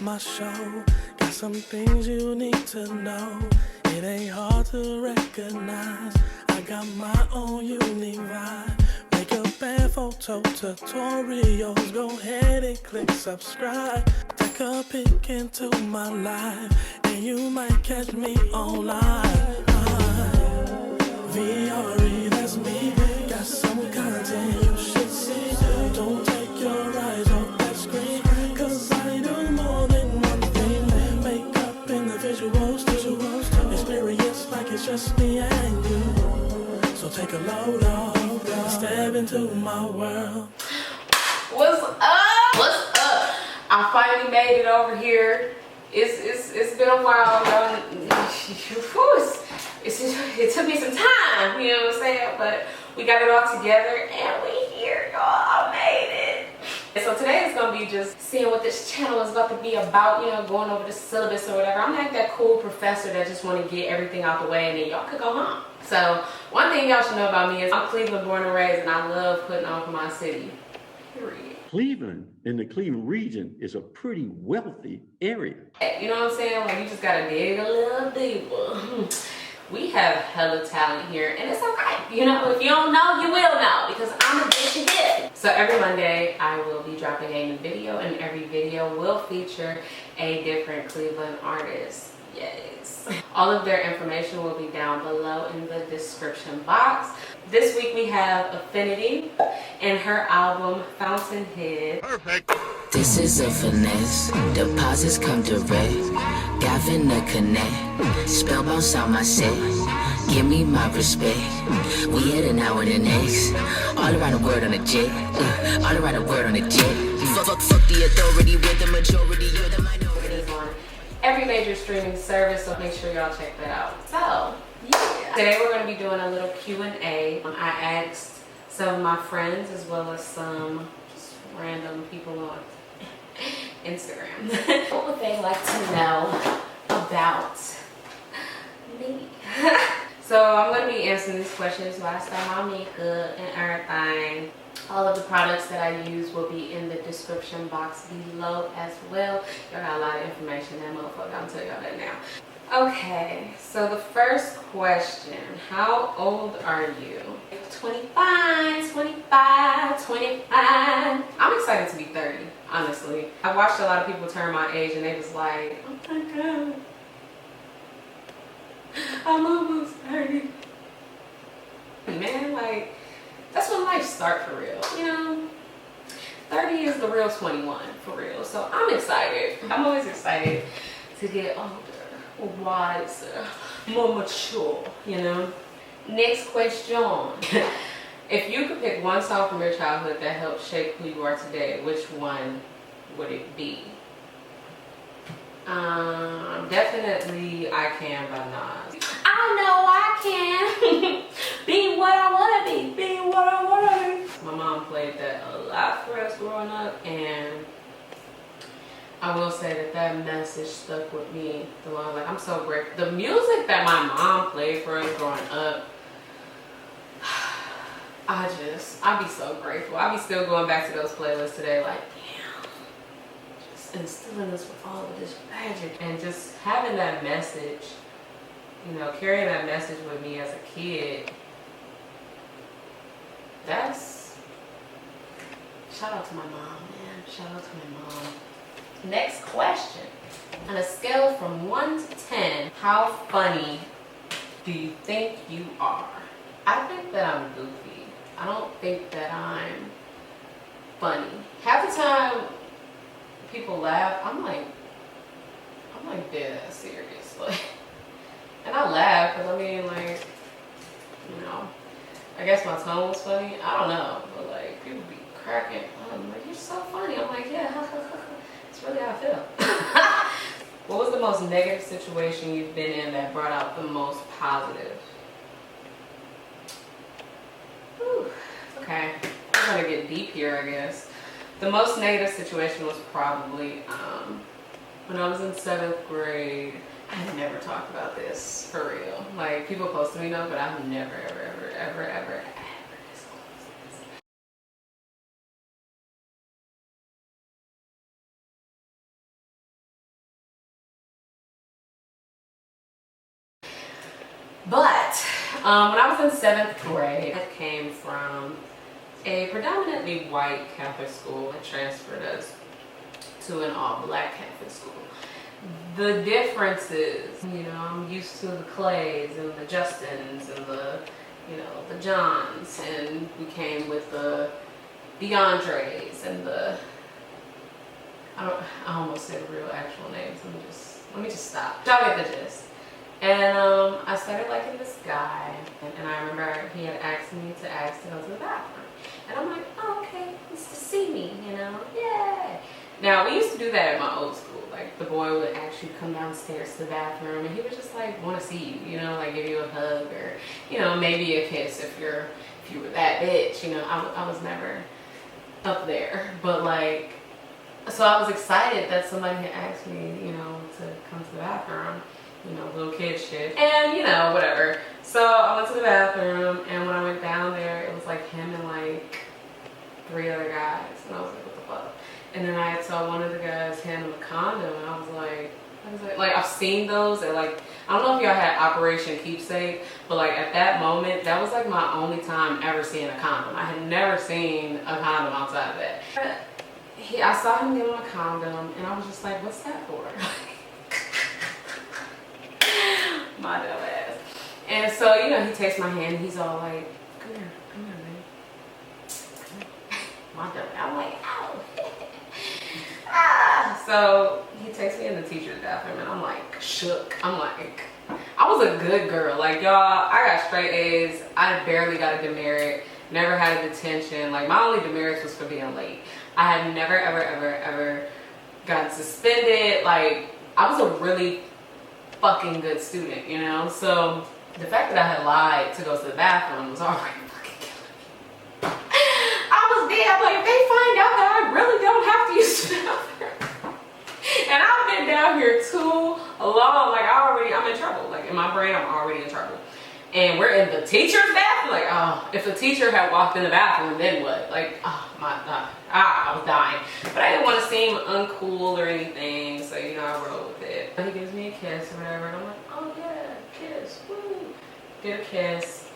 my show. Got some things you need to know. It ain't hard to recognize. I got my own unique vibe. Makeup and photo tutorials. Go ahead and click subscribe. Take a peek into my life, and you might catch me online. VRE, that's me. Got some content you should see. Don't take your eyes off that screen, cause I do more than one thing. Makeup and the visuals, experience like it's just me and you. So take a load off and step into my world. What's up? What's up? I finally made it over here. It's been a while, it took me some time, you know what I'm saying? But we got it all together and we here, y'all. I made it. And so today is gonna be just seeing what this channel is about to be about, you know, going over the syllabus or whatever. I'm like that cool professor that just want to get everything out the way and then y'all could go home. So one thing y'all should know about me is I'm Cleveland born and raised, and I love putting on for my city. Period. Cleveland, in the Cleveland region, is a pretty wealthy area. You know what I'm saying? Like, you just gotta dig a little deeper. We have hella talent here, and it's okay. You know, if you don't know, you will know, because I'm the bitch you get. So every Monday, I will be dropping a new video, and every video will feature a different Cleveland artist. Yes. All of their information will be down below in the description box. This week we have Aphiniti and her album Fountainhead. Perfect. This is a finesse. Deposits come direct. Gavin the connect. Spellbound sound my set. Give me my respect. We had an hour the next. All around the world on a jet. All around the world on a jet. Fuck the authority with the majority. You're the minority. Every major streaming service, so make sure y'all check that out. So yeah, today we're going to be doing a little Q&A. I asked some of my friends as well as some just random people on Instagram what would they like to know about me. So I'm going to be answering these questions while I start my makeup and everything. All of the products that I use will be in the description box below as well. Y'all got a lot of information, that motherfucker. I'll tell y'all that now. Okay, so the first question, how old are you? 25, 25, 25. I'm excited to be 30, honestly. I watched a lot of people turn my age and they was like, oh my God, I'm almost 30. Man, like, that's when life starts for real, you know? 30 is the real 21 for real, so I'm excited. I'm always excited to get older, wiser, more mature, you know? Next question. If you could pick one song from your childhood that helped shape who you are today, which one would it be? Definitely I Can by Nas. I know I can be what I want to be what I want to be. My mom played that a lot for us growing up, and I will say that that message stuck with me the long. Like, I'm so grateful. The music that my mom played for us growing up, I'd be so grateful. I'd be still going back to those playlists today, like, damn, just instilling us with all of this magic and just having that message, you know, carrying that message with me as a kid. That's, shout out to my mom, man. Shout out to my mom. Next question. On a scale from 1 to 10, how funny do you think you are? I think that I'm goofy. I don't think that I'm funny. Half the time people laugh, I'm like dead ass serious. Like, and I laugh because I mean, like, you know, I guess my tone was funny. I don't know, but like, people be cracking. I'm like, you're so funny. I'm like, yeah, it's really how I feel. What was the most negative situation you've been in that brought out the most positive? Whew. Okay, we're gonna get deep here, I guess. The most negative situation was probably when I was in 7th grade. I've never talked about this for real. Like, people close to me know, but I've never, ever When I was in 7th grade, I came from a predominantly white Catholic school and transferred us to an all-black Catholic school. The differences, you know, I'm used to the Clays and the Justins and the, you know, the Johns, and we came with the DeAndres and the, I almost said real actual names. Let me just stop. Y'all get the gist. And I started liking this guy, and I remember he had asked me to go to the bathroom. And I'm like, oh, okay, it's to see me, you know, yay. Now, we used to do that at my old school. Like, the boy would actually come downstairs to the bathroom, and he would just, like, want to see you, you know, like, give you a hug or, you know, maybe a kiss if you were that bitch, you know. I was never up there. But, like, so I was excited that somebody had asked me, you know, to come to the bathroom, you know, little kid shit. And, you know, whatever. So I went to the bathroom, and when I went down there, it was, like, him and, like, 3 other guys. And I was like, what the fuck? And then I saw one of the guys hand him a condom, and I was like, I've seen those at, like, I don't know if y'all had Operation Keepsake, but, like, at that moment, that was, like, my only time ever seeing a condom. I had never seen a condom outside of that. I saw him give him a condom, and I was just like, what's that for? My dumb ass. And so, you know, he takes my hand, and he's all like, come here, man. Come here. My dumb ass. I'm like, ow. So he takes me in the teacher's bathroom, and I'm like shook. I'm like, I was a good girl. Like, y'all, I got straight A's. I barely got a demerit. Never had a detention. Like, my only demerits was for being late. I had never, ever gotten suspended. Like, I was a really fucking good student, you know? So the fact that I had lied to go to the bathroom was already fucking killing me. I was dead. Like, if they find out that I really don't have to use the bathroom. And I've been down here too long. Like, I'm in trouble. Like, in my brain, I'm already in trouble. And we're in the teacher's bathroom. Like, oh, if the teacher had walked in the bathroom, then what? Like, oh my God. I was dying. But I didn't want to seem uncool or anything. So, you know, I rolled with it. He gives me a kiss or whatever. And I'm like, oh yeah, kiss. Woo. Get a kiss.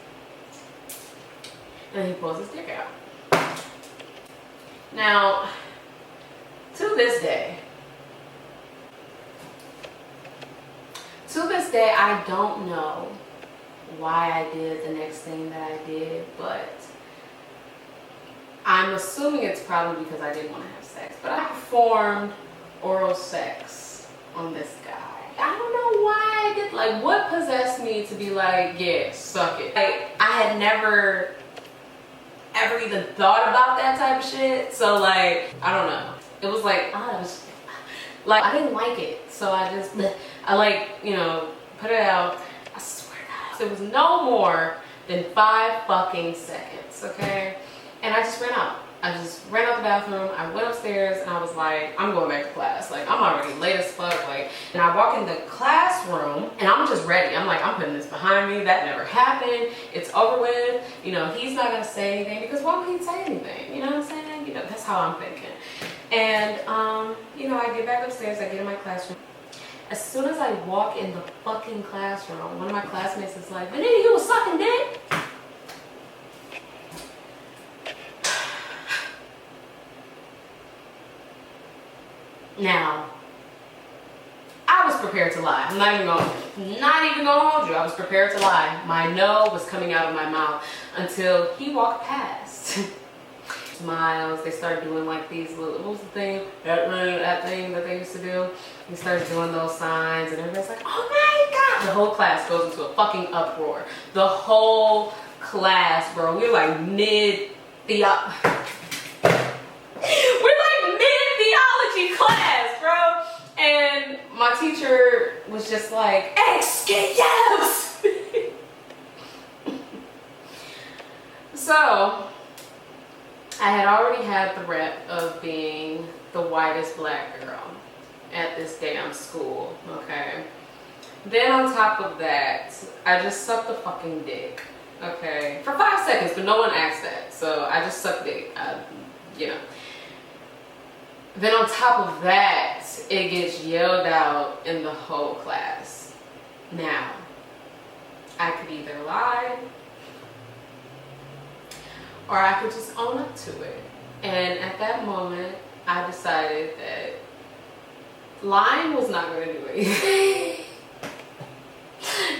And he pulls his dick out. Now, to this day, I don't know why I did the next thing that I did, but I'm assuming it's probably because I didn't want to have sex. But I performed oral sex on this guy. I don't know why I did, like, what possessed me to be like, yeah, suck it. Like, I had never ever even thought about that type of shit. So, like, I don't know. It was like, oh, it was, like, I didn't like it. So I like, you know, put it out. I swear to God, it was no more than 5 fucking seconds, okay? And I just ran out. I just ran out the bathroom. I went upstairs, and I was like, I'm going back to class. Like, I'm already late as fuck. Like, and I walk in the classroom, and I'm just ready. I'm like, I'm putting this behind me. That never happened. It's over with. You know, he's not gonna say anything, because why would he say anything? You know what I'm saying? You know, that's how I'm thinking. And you know, I get back upstairs. I get in my classroom. As soon as I walk in the fucking classroom, one of my classmates is like, Aphiniti, you was sucking dick? Now, I was prepared to lie. I'm not even gonna hold you. I was prepared to lie. My no was coming out of my mouth until he walked past. Smiles. They started doing like these little, what was the thing? That thing that they used to do. He started doing those signs, and everybody's like, oh my God. The whole class goes into a fucking uproar. The whole class, bro. We're like mid-theology class, bro. And my teacher was just like, excuse me. So, I had already had the rep of being the whitest black girl at this damn school, okay? Then on top of that, I just sucked the fucking dick, okay? For 5 seconds, but no one asked that. So I just sucked dick, you know. Then on top of that, it gets yelled out in the whole class. Now, I could either lie or I could just own up to it. And at that moment, I decided that lying was not going to do anything.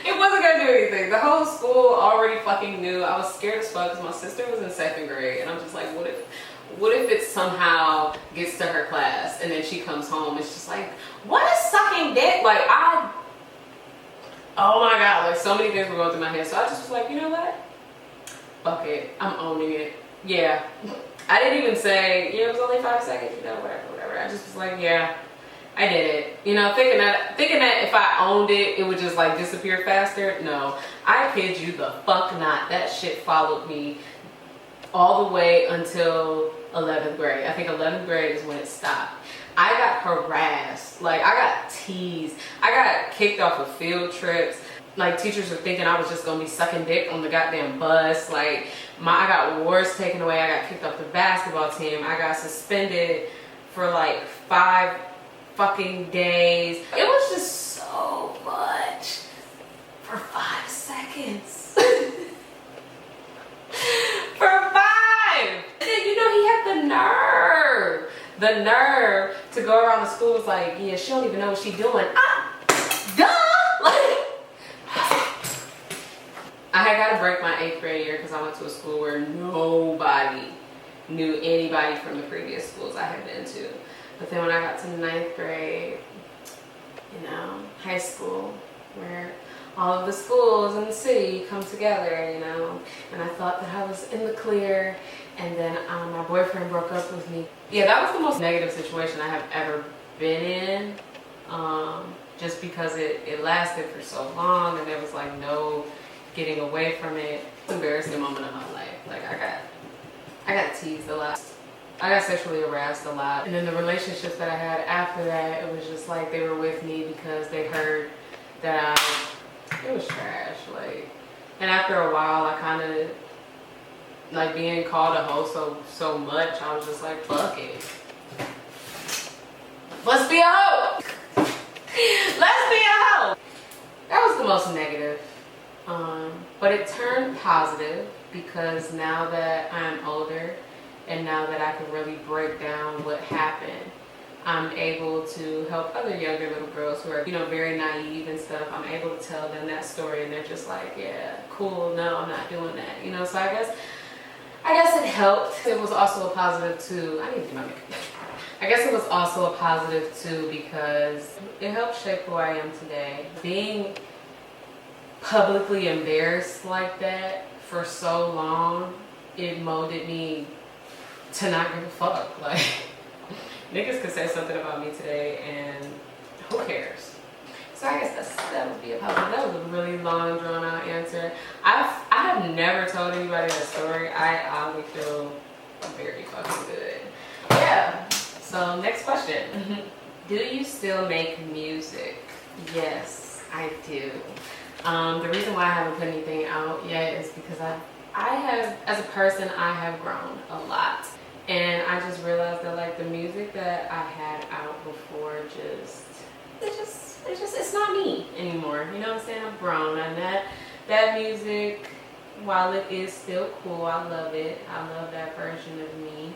It wasn't going to do anything. The whole school already fucking knew. I was scared as fuck because my sister was in 2nd grade, and I'm just like, what if it somehow gets to her class and then she comes home, it's just like, what is sucking dick? Like, oh my God, like so many things were going through my head. So I just was like, you know what? Fuck it, I'm owning it. Yeah. I didn't even say, it was only 5 seconds, whatever. I just was like, yeah, I did it. Thinking that if I owned it, it would just like disappear faster. No, I kid you the fuck not. That shit followed me all the way until 11th grade. I think 11th grade is when it stopped. I got harassed, like I got teased. I got kicked off of field trips. Like teachers were thinking I was just gonna be sucking dick on the goddamn bus. Like I got awards taken away. I got kicked off the basketball team. I got suspended for like 5 fucking days. It was just so much for 5 seconds. For 5. And then he had the nerve to go around the school. Was like, yeah, she don't even know what she's doing. Duh. Like, I had got to break my 8th grade year because I went to a school where nobody knew anybody from the previous schools I had been to. But then when I got to 9th grade, high school, where all of the schools in the city come together, and I thought that I was in the clear, and then my boyfriend broke up with me. Yeah, that was the most negative situation I have ever been in, just because it lasted for so long, and there was like no getting away from it. It's an embarrassing moment of my life. Like I got teased a lot. I got sexually harassed a lot. And then the relationships that I had after that, it was just like they were with me because they heard that it was trash. Like, and after a while, I kind of, like being called a hoe so much, I was just like, fuck it. Let's be a hoe. Let's be a hoe. That was the most negative. But it turned positive because now that I'm older and now that I can really break down what happened, I'm able to help other younger little girls who are, very naive and stuff. I'm able to tell them that story and they're just like, yeah, cool, no, I'm not doing that. So I guess it helped. It was also a positive too. I need to do my makeup. I guess it was also a positive too because it helped shape who I am today. Being publicly embarrassed like that for so long, it molded me to not give a fuck. Like, niggas could say something about me today and who cares? So I guess that would be a positive. That was a really long, drawn out answer. I have never told anybody that story. I honestly feel very fucking good. Yeah. So next question. Do you still make music? Yes, I do. The reason why I haven't put anything out yet is because I have, as a person, I have grown a lot. And I just realized that like the music that I had out before it's not me anymore. You know what I'm saying? I've grown, and that music, while it is still cool, I love it. I love that version of me.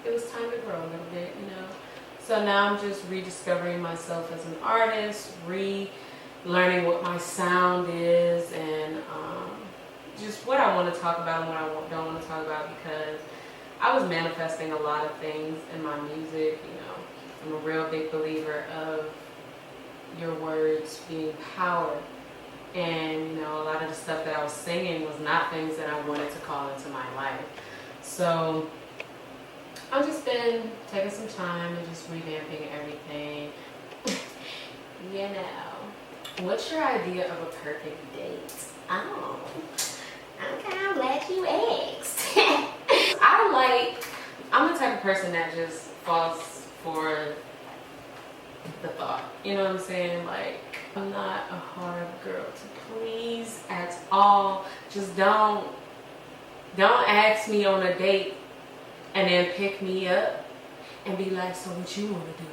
It was time to grow a little bit, So now I'm just rediscovering myself as an artist, relearning what my sound is, and just what I want to talk about and what I don't want to talk about, because I was manifesting a lot of things in my music. I'm a real big believer of your words being power, and a lot of the stuff that I was singing was not things that I wanted to call into my life. So I've just been taking some time and just revamping everything. What's your idea of a perfect date? Oh, okay, I'm glad you asked. I'm the type of person that just falls for the thought. You know what I'm saying? Like, I'm not a hard girl to please at all. Just don't ask me on a date and then pick me up and be like, so what you want to do?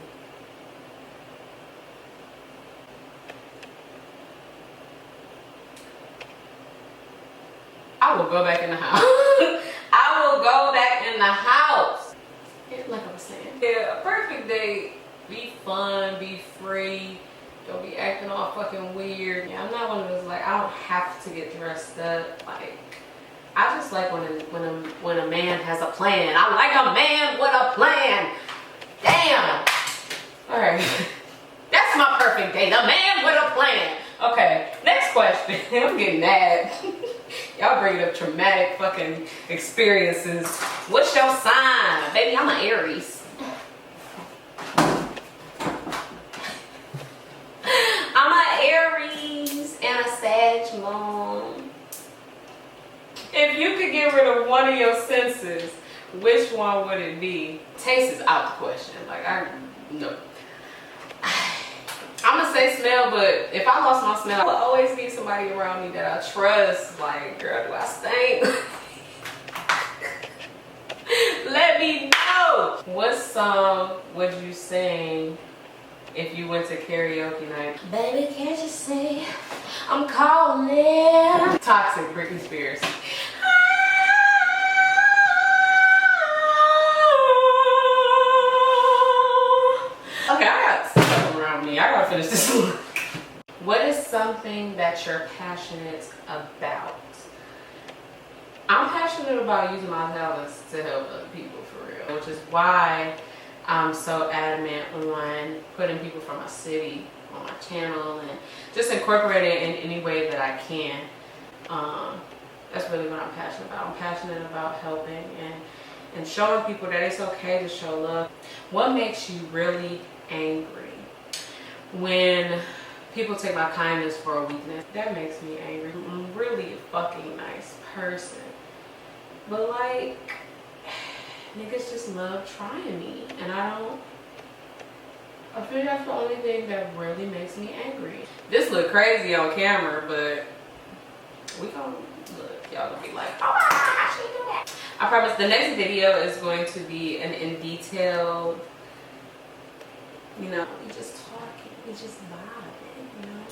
I will go back in the house. I will go back in the house. Yeah, like I was saying. Yeah, a perfect date. Be fun, be free. Don't be acting all fucking weird. Yeah, I'm not one of those, like, I don't have to get dressed up. Like, I just like when a man has a plan. I like a man with a plan. Damn. All right. That's my perfect date. A man with a plan. Okay, next question. I'm getting mad. Y'all bringing up traumatic fucking experiences. What's your sign? Baby, I'm an Aries. I'm an Aries and a Sag moon. If you could get rid of one of your senses, which one would it be? Taste is out the question. Like, no. I'm gonna say smell, but if I lost my smell, I would always need somebody around me that I trust. Like, girl, do I stink? Let me know. What song would you sing if you went to karaoke night? Baby, can't you see I'm calling? Toxic, Britney Spears. Okay, I got stuff around me. I gotta finish this look. What is something that you're passionate about? I'm passionate about using my talents to help other people, for real. Which is why I'm so adamant on putting people from my city on my channel and just incorporate it in any way that I can. That's really what I'm passionate about. I'm passionate about helping and showing people that it's okay to show love. What makes you really angry? When people take my kindness for a weakness. That makes me angry. I'm really a fucking nice person. But like, niggas just love trying me. And I feel that's the only thing that really makes me angry. This look crazy on camera, but we gonna look. Y'all gonna be like, oh my God, how she do that? I promise the next video is going to be an in detailed, you know, we just talking, we just vibing, you know?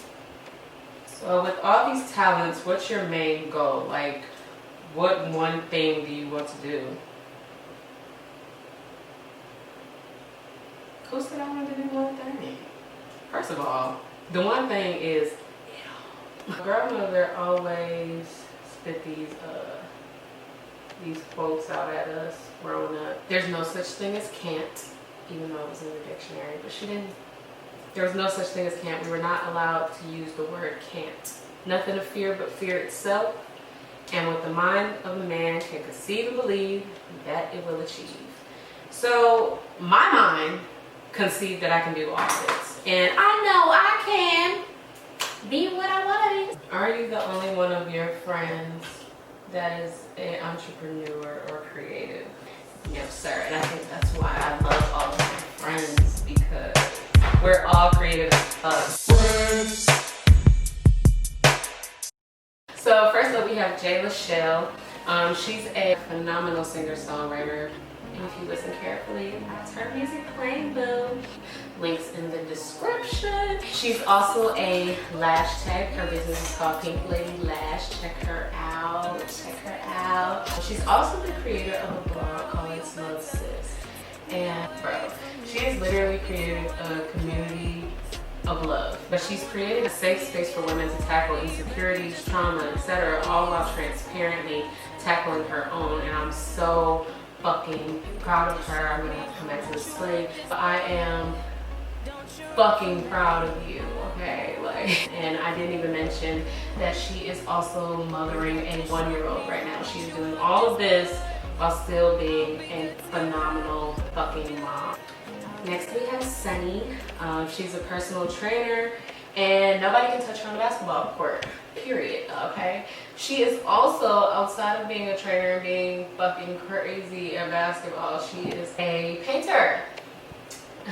So with all these talents, what's your main goal? Like, what one thing do you want to do? Who said I wanted to do one thing? First of all, the one thing is, you know, my grandmother always spit these quotes out at us growing up. There's no such thing as can't, even though it was in the dictionary, but she didn't. There was no such thing as can't. We were not allowed to use the word can't. Nothing to fear but fear itself. And what the mind of the man can conceive and believe, that it will achieve. So my mind conceived that I can do all this. And I know I can be what I want to be. Are you the only one of your friends that is an entrepreneur or creative? No, sir. And I think that's why I love all of my friends, because we're all creative as fuck. So first up we have J.Leshelle. She's a phenomenal singer-songwriter. And if you listen carefully, that's her music playing, boom. Links in the description. She's also a lash tech. Her business is called Pink Lady Lash. Check her out. Check her out. She's also the creator of a blog called It's Love Sis. And bro, she has literally created a community of love. But she's created a safe space for women to tackle insecurities, trauma, etc., all while transparently tackling her own. And I'm so fucking proud of her. I'm gonna have to come back to this slave. I am fucking proud of you, okay? Like, and I didn't even mention that she is also mothering a 1-year-old right now. She's doing all of this while still being a phenomenal fucking mom. Next we have Sunny. She's a personal trainer and nobody can touch her on the basketball court, period, okay? She is also, outside of being a trainer and being fucking crazy at basketball, she is a painter.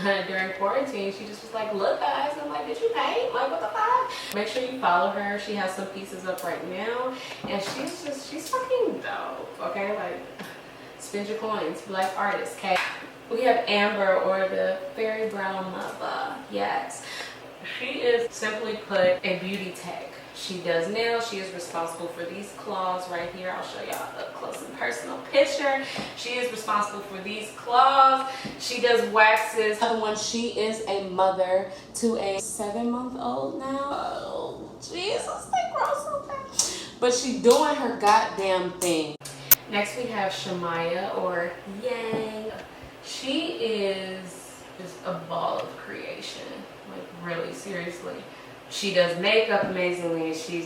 During quarantine, she just was like, look guys, I'm like, did you paint? Like, what the fuck? Make sure you follow her. She has some pieces up right now and she's fucking dope, okay? Like, spend your coins, be like artists, okay? We have Amber, or the fairy brown mother. Yes. She is, simply put, a beauty tech. She does nails. She is responsible for these claws right here. I'll show y'all a close and personal picture. She is responsible for these claws. She does waxes. Other one, she is a mother to a 7-month-old now. Oh, Jesus, they grow so fast. But she doing her goddamn thing. Next we have Shamaya, or Yang. She is just a ball of creation, like really, seriously. She does makeup amazingly. She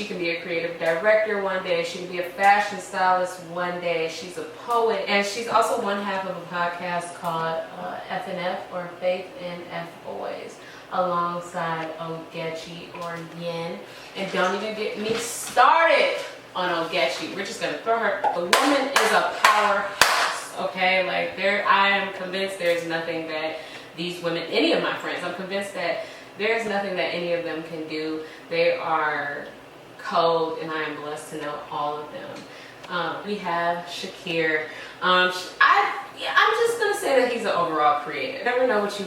can be a creative director one day. She can be a fashion stylist one day. She's a poet, and she's also one half of a podcast called F&F, or Faith and F Boys, alongside Ogechi, or Yen. And don't even get me started on Ogechi. We're just gonna throw her. The woman is a powerhouse, okay? Like, I am convinced there's nothing that these women, any of my friends, I'm convinced that there's nothing that any of them can do. They are cold, and I am blessed to know all of them. We have Shakir. I'm just gonna say that he's an overall creator. You never know what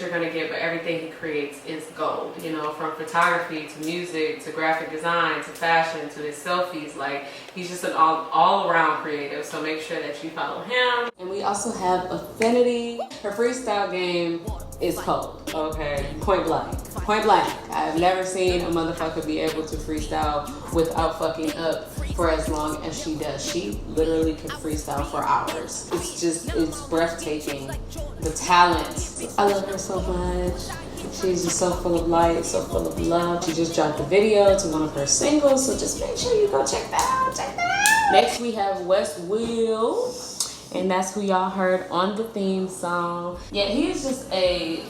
you're gonna get, but everything he creates is gold. You know, from photography to music to graphic design to fashion to his selfies. Like, he's just an all-around creative. So make sure that you follow him. And we also have Aphiniti. Her freestyle game is cold. Okay, point blank. Point blank. I've never seen a motherfucker be able to freestyle without fucking up for as long as she does. She literally can freestyle for hours. It's breathtaking. The talent. I love her so much. She's just so full of light, so full of love. She just dropped a video to one of her singles, so just make sure you go check that out. Check that out. Next we have WesWill. And that's who y'all heard on the theme song. Yeah, he is just a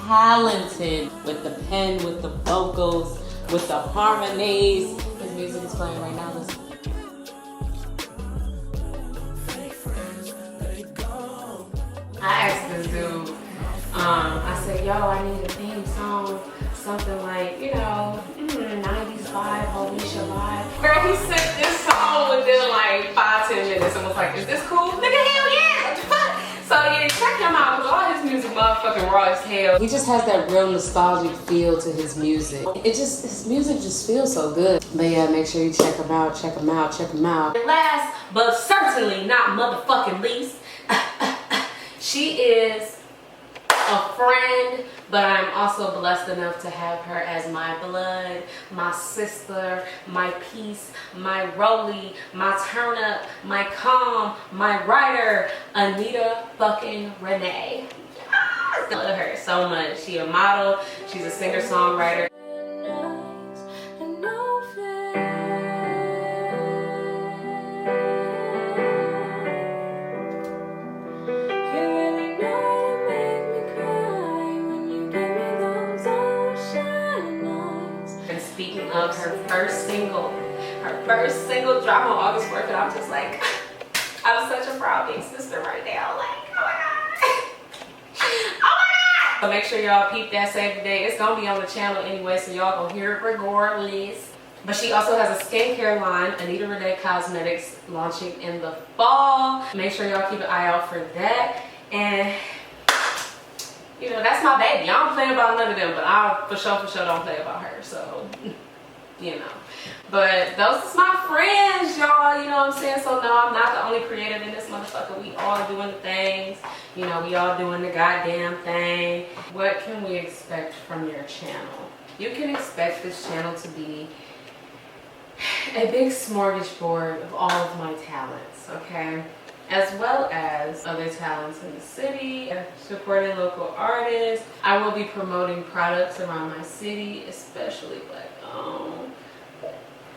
talented with the pen, with the vocals, with the harmonies. His music is playing right now. Listen. I asked this dude, I said, yo, I need a theme song, something like, you know, 90s vibe, Alicia vibe. Girl, he sent this song within like 5-10 minutes and was like, is this cool? Nigga, hell yeah! What the fuck? So yeah, check him out, because all his music motherfucking raw as hell. He just has that real nostalgic feel to his music. His music just feels so good. But yeah, make sure you check him out, check him out, check him out. And last, but certainly not motherfucking least, she is a friend, but I'm also blessed enough to have her as my blood, my sister, my peace, my rollie, my turn up, my calm, my writer, Anita fucking Renee. I love her so much. She a model, she's a singer-songwriter. Of her first single drop on August 4th, and I'm just like, I'm such a proud big sister right now. Like, oh my god, oh my god. So make sure y'all peep that save the day. It's gonna be on the channel anyway, so y'all gonna hear it regardless. But she also has a skincare line, Anita Renee Cosmetics, launching in the fall. Make sure y'all keep an eye out for that. And you know, that's my baby. I don't play about none of them, but I for sure don't play about her. So, you know. But those is my friends, y'all. You know what I'm saying? So no, I'm not the only creative in this motherfucker. We all doing the things. You know, we all doing the goddamn thing. What can we expect from your channel? You can expect this channel to be a big smorgasbord of all of my talents, okay? As well as other talents in the city, supporting local artists. I will be promoting products around my city, especially Black-owned.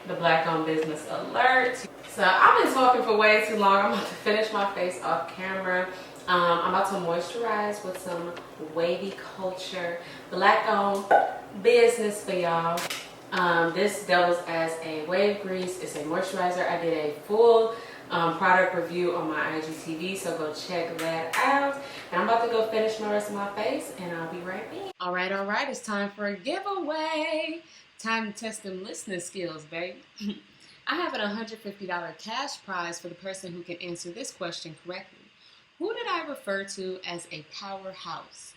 The Black-owned business alert. So I've been talking for way too long. I'm about to finish my face off camera. I'm about to moisturize with some Wavy Kulture Black-owned business for y'all. This doubles as a wave grease. It's a moisturizer. I did a full product review on my IGTV, so go check that out. And I'm about to go finish my rest of my face, and I'll be right back. All right, it's time for a giveaway. Time to test them listening skills, baby. I have an $150 cash prize for the person who can answer this question correctly. Who did I refer to as a powerhouse?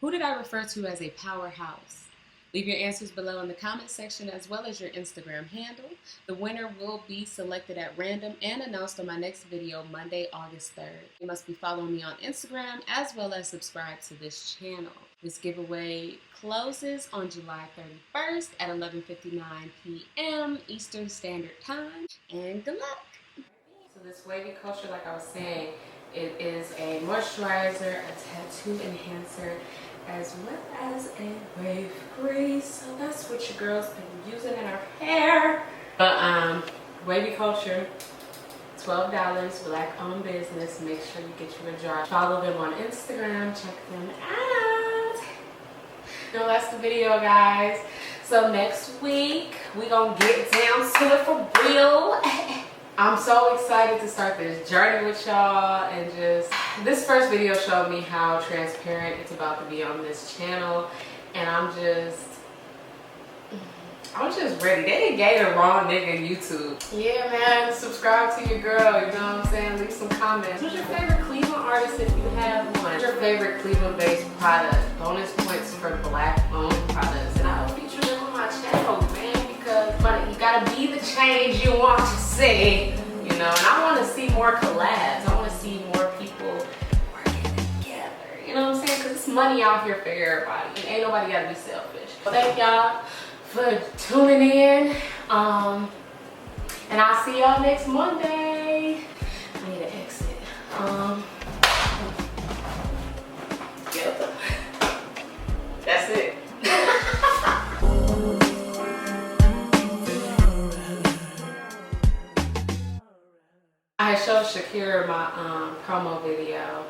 Who did I refer to as a powerhouse? Leave your answers below in the comment section as well as your Instagram handle. The winner will be selected at random and announced on my next video Monday, August 3rd. You must be following me on Instagram as well as subscribe to this channel. This giveaway closes on July 31st at 11:59 p.m. Eastern Standard Time. And good luck! So this Wavy Kulture, like I was saying, it is a moisturizer, a tattoo enhancer, as well as a wave grease. So that's what your girl's been using in her hair. But Wavy Kulture, $12, black owned business. Make sure you get you a jar. Follow them on Instagram, check them out. No, that's the video, guys. So next week we gonna get down to it for real. I'm so excited to start this journey with y'all, and just this first video showed me how transparent it's about to be on this channel, and I'm just ready. They gave a raw nigga YouTube. Yeah, man, subscribe to your girl, you know what I'm saying? Leave some comments. Who's your favorite Cleveland artist if you have one? What's your favorite Cleveland-based product? Bonus points for black-owned products. And I'll feature them on my channel, man, because you gotta be the change you want to see, you know? And I want to see more collabs. I want to see more people working together, you know what I'm saying? Because it's money out here for everybody, and ain't nobody gotta be selfish. Well, thank y'all for tuning in, and I'll see y'all next Monday. I need to exit. Yep. That's it. I showed Shakira my promo video,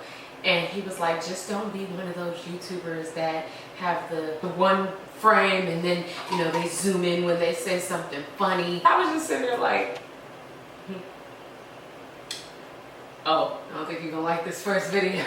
and he was like, just don't be one of those YouTubers that have the one frame and then, you know, they zoom in when they say something funny. I was just sitting there like, oh, I don't think you're gonna like this first video.